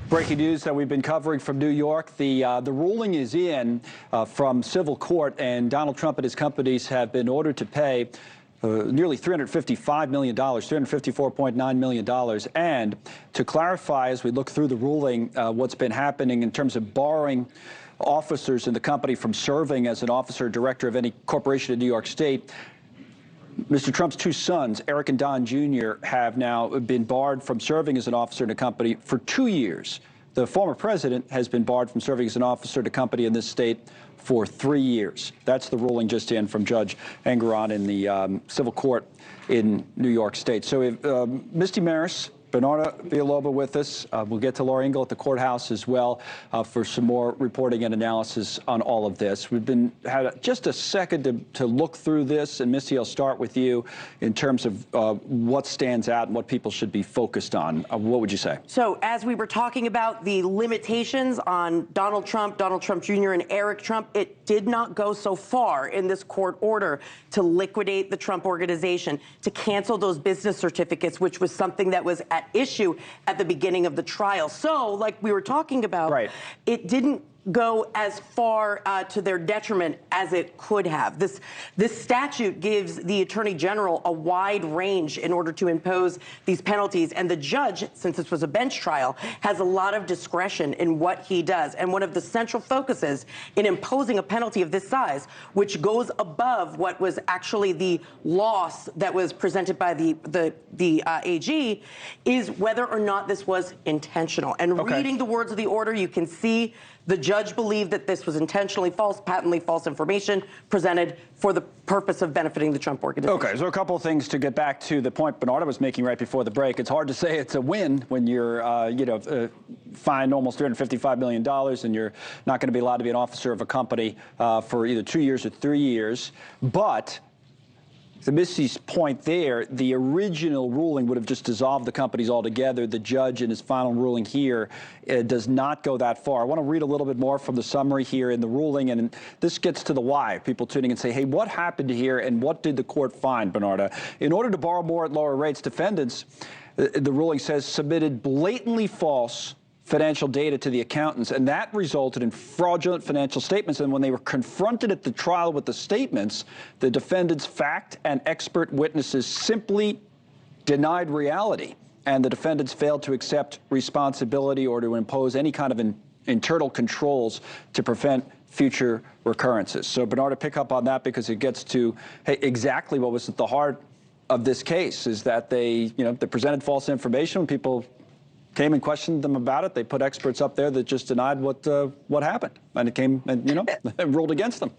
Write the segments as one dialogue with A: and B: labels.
A: Breaking news that we've been covering from New York. The ruling is in from civil court, and Donald Trump and his companies have been ordered to pay nearly $355 million, $354.9 million. And to clarify, as we look through the ruling, what's been happening in terms of barring officers in the company from serving as an officer or director of any corporation in New York State, Mr. Trump's two sons, Eric and Don Jr., have now been barred from serving as an officer in a company for 2 years. The former president has been barred from serving as an officer in a company in this state for 3 years. That's the ruling just in from Judge Engeron in the civil court in New York State. So we have Misty Marris, Bernarda Villalobos with us. We'll get to Laura Ingle at the courthouse as well for some more reporting and analysis on all of this. We've had just a second to look through this, and Misty, I'll start with you in terms of what stands out and what people should be focused on. What would you say?
B: So as we were talking about the limitations on Donald Trump Jr., and Eric Trump, it did not go so far in this court order to liquidate the Trump organization, to cancel those business certificates, which was something that was at issue at the beginning of the trial. So, like we were talking about,
A: right,
B: it didn't go as far to their detriment as it could have. This statute gives the Attorney General a wide range in order to impose these penalties, and the judge, since this was a bench trial, has a lot of discretion in what he does. And one of the central focuses in imposing a penalty of this size, which goes above what was actually the loss that was presented by the AG, is whether or not this was intentional. And reading the words of the order, you can see the judge believed that this was intentionally false, patently false information presented for the purpose of benefiting the Trump organization. Okay,
A: so a couple of things to get back to the point Bernarda was making right before the break. It's hard to say it's a win when you're, fined almost $355 million and you're not going to be allowed to be an officer of a company for either 2 years or 3 years. But to Misty's point there, the original ruling would have just dissolved the companies altogether. The judge in his final ruling here does not go that far. I want to read a little bit more from the summary here in the ruling, and this gets to the why. People tuning in say, hey, what happened here and what did the court find, Bernarda? In order to borrow more at lower rates, defendants, the ruling says, submitted blatantly false financial data to the accountants, and that resulted in fraudulent financial statements. And when they were confronted at the trial with the statements, the defendants' fact and expert witnesses simply denied reality, and the defendants failed to accept responsibility or to impose any kind of internal controls to prevent future recurrences. So Bernarda, pick up on that because it gets to exactly what was at the heart of this case, is that they presented false information when people came and questioned them about it. They put experts up there that just denied what happened, and it came and ruled against them.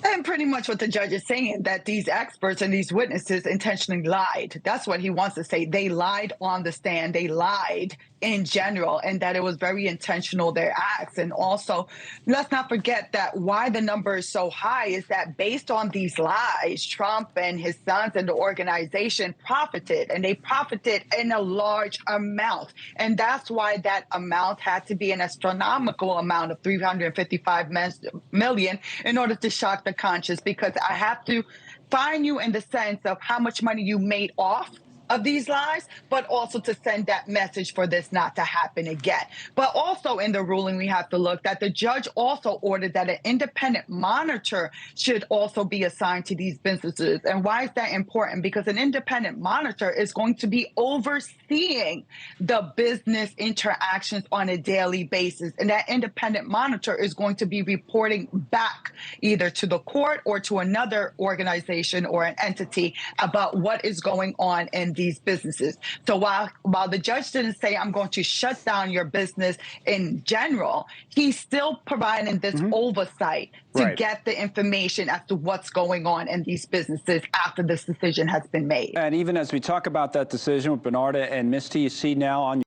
C: And pretty much what the judge is saying, that these experts and these witnesses intentionally lied. That's what he wants to say. They lied on the stand. They lied in general, and that it was very intentional, their acts. And also, let's not forget that why the number is so high is that based on these lies, Trump and his sons and the organization profited, and they profited in a large amount. And that's why that amount had to be an astronomical amount of $355 million in order to shock the conscience, because I have to fine you in the sense of how much money you made off of these lies, but also to send that message for this not to happen again. But also in the ruling, we have to look that the judge also ordered that an independent monitor should also be assigned to these businesses. And why is that important? Because an independent monitor is going to be overseeing the business interactions on a daily basis. And that independent monitor is going to be reporting back either to the court or to another organization or an entity about what is going on in these businesses. So while the judge didn't say, I'm going to shut down your business in general, he's still providing this oversight to get the information as to what's going on in these businesses after this decision has been made.
A: And even as we talk about that decision with Bernarda and Misty, you see now on